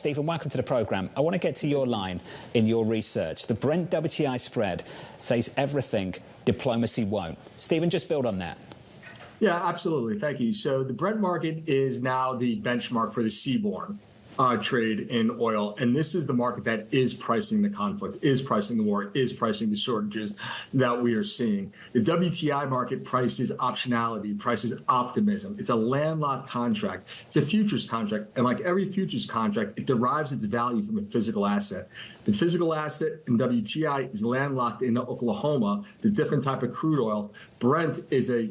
Stephen, welcome to the programme. I want to get to your line in your research. The Brent WTI spread says everything, diplomacy won't. Stephen, just build on that. Yeah, absolutely. Thank you. So the Brent market is now the benchmark for the seaborne trade in oil. And this is the market that is pricing the conflict, is pricing the war, is pricing the shortages that we are seeing. The WTI market prices optionality, prices optimism. It's a landlocked contract. It's a futures contract. And like every futures contract, it derives its value from a physical asset. The physical asset in WTI is landlocked in Oklahoma. It's a different type of crude oil. Brent is a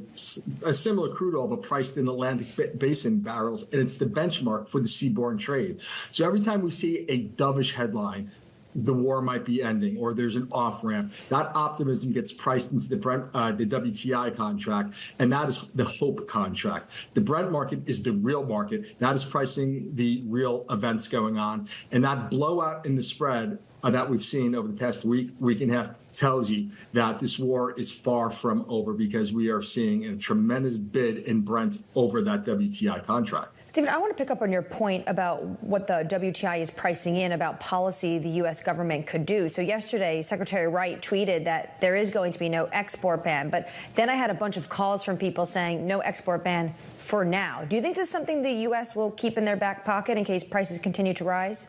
similar crude oil, but priced in Atlantic Basin barrels, and it's the benchmark for the seaborne trade. So every time we see a dovish headline, the war might be ending, or there's an off-ramp, that optimism gets priced into the WTI contract, and that is the hope contract. The Brent market is the real market. That is pricing the real events going on, and that blowout in the spread that we've seen over the past week and a half tells you that this war is far from over, because we are seeing a tremendous bid in Brent over that WTI contract. Stephen, I want to pick up on your point about what the WTI is pricing in about policy the U.S. government could do. So yesterday, Secretary Wright tweeted that there is going to be no export ban. But then I had a bunch of calls from people saying no export ban for now. Do you think this is something the U.S. will keep in their back pocket in case prices continue to rise?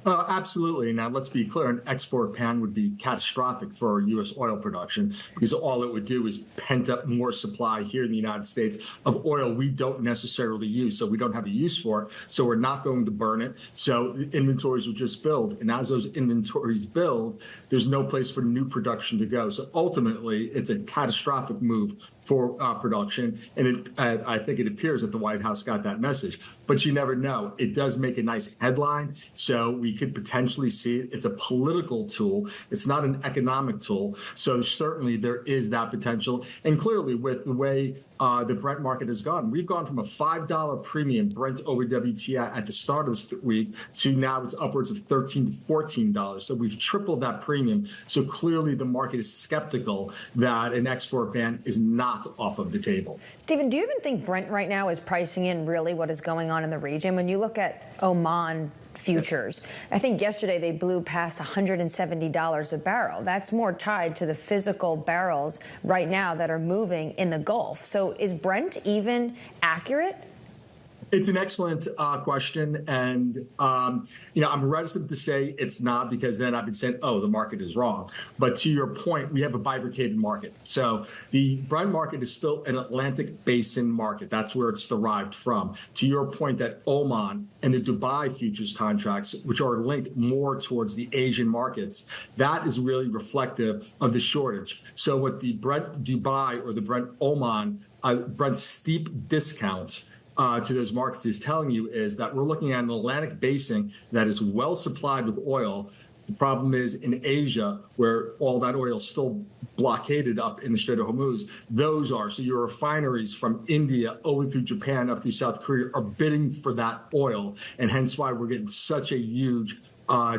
Absolutely. Now, let's be clear, an export ban would be catastrophic for U.S. oil production, because all it would do is pent up more supply here in the United States of oil we don't necessarily use. So we don't have a use for it. So we're not going to burn it. So the inventories will just build. And as those inventories build, there's no place for new production to go. So ultimately, it's a catastrophic move for production. And I think it appears that the White House got that message. But you never know. It does make a nice headline. So we could potentially see it. It's a political tool. It's not an economic tool. So certainly there is that potential. And clearly, with the way the Brent market has gone, we've gone from a $5 premium Brent over WTI at the start of this week to now it's upwards of $13 to $14. So we've tripled that premium. So clearly the market is skeptical that an export ban is not off of the table. Stephen, do you even think Brent right now is pricing in really what is going on in the region? When you look at Oman futures, I think yesterday they blew past $170 a barrel. That's more tied to the physical barrels right now that are moving in the Gulf. So is Brent even accurate? It's an excellent question. And, I'm reticent to say it's not, because then I've been saying, oh, the market is wrong. But to your point, we have a bifurcated market. So the Brent market is still an Atlantic Basin market. That's where it's derived from. To your point that Oman and the Dubai futures contracts, which are linked more towards the Asian markets, that is really reflective of the shortage. So what the Brent Dubai or the Brent Oman, Brent steep discount to those markets is telling you is that we're looking at an Atlantic basin that is well supplied with oil. The problem is in Asia, where all that oil is still blockaded up in the Strait of Hormuz. Those are, so your refineries from India over through Japan up through South Korea are bidding for that oil, and hence why we're getting such a huge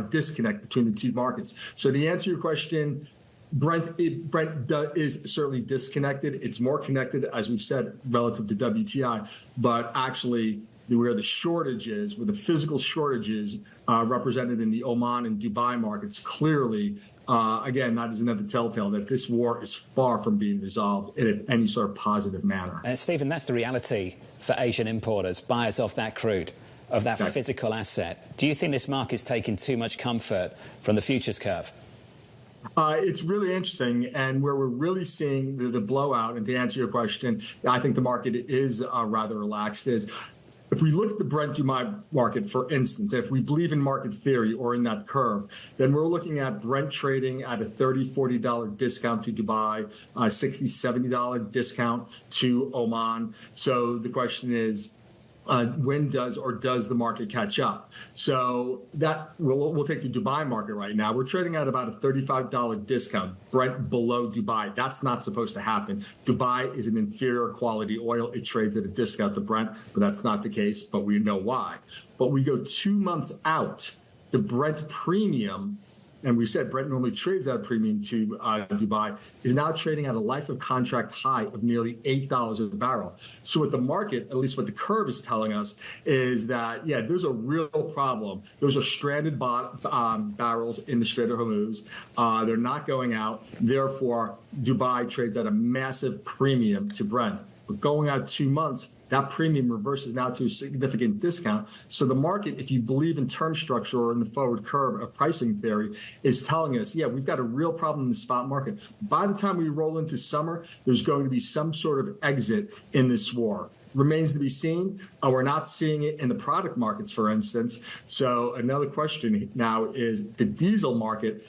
disconnect between the two markets. So to answer your question, Brent is certainly disconnected. It's more connected, as we've said, relative to WTI, but actually where the shortage is, where the physical shortage is represented in the Oman and Dubai markets, clearly, again, that is another telltale that this war is far from being resolved in any sort of positive manner. Stephen, that's the reality for Asian importers, buyers of that crude, of that Exactly. physical asset. Do you think this market's taking too much comfort from the futures curve? It's really interesting, and where we're really seeing the blowout, and to answer your question, I think the market is rather relaxed, is if we look at the Brent Dubai market, for instance, if we believe in market theory or in that curve, then we're looking at Brent trading at a $30, $40 discount to Dubai, $60, $70 discount to Oman. So the question is, when does the market catch up? So that we'll take the Dubai market right now. We're trading at about a $35 discount, Brent below Dubai. That's not supposed to happen. Dubai is an inferior quality oil. It trades at a discount to Brent, but that's not the case, but we know why. But we go 2 months out, the Brent premium and we said Brent normally trades at a premium to Dubai, is now trading at a life of contract high of nearly $8 a barrel. So what the market, at least what the curve is telling us, is that, yeah, there's a real problem. Those are stranded barrels in the Strait of Hormuz. They're not going out. Therefore, Dubai trades at a massive premium to Brent. But going out 2 months, that premium reverses now to a significant discount. So the market, if you believe in term structure or in the forward curve of pricing theory, is telling us, yeah, we've got a real problem in the spot market. By the time we roll into summer, there's going to be some sort of exit in this war. Remains to be seen. We're not seeing it in the product markets, for instance. So another question now is the diesel market,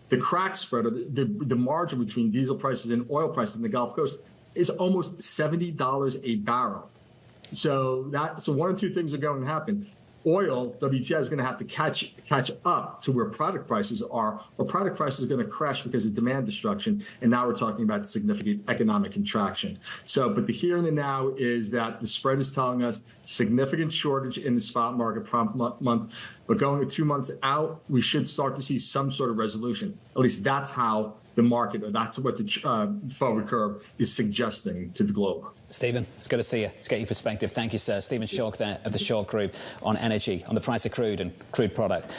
the crack spread, or the margin between diesel prices and oil prices in the Gulf Coast is almost $70 a barrel. So one of two things are going to happen. Oil, WTI, is going to have to catch up to where product prices are, or product prices are going to crash because of demand destruction. And now we're talking about significant economic contraction. But the here and the now is that the spread is telling us significant shortage in the spot market prompt month. But going 2 months out, we should start to see some sort of resolution. At least that's how the market, or that's what the forward curve is suggesting to the globe. Stephen, it's good to see you. Let's get your perspective. Thank you, sir. Stephen Schork there of the Schork Group on energy, on the price of crude and crude product.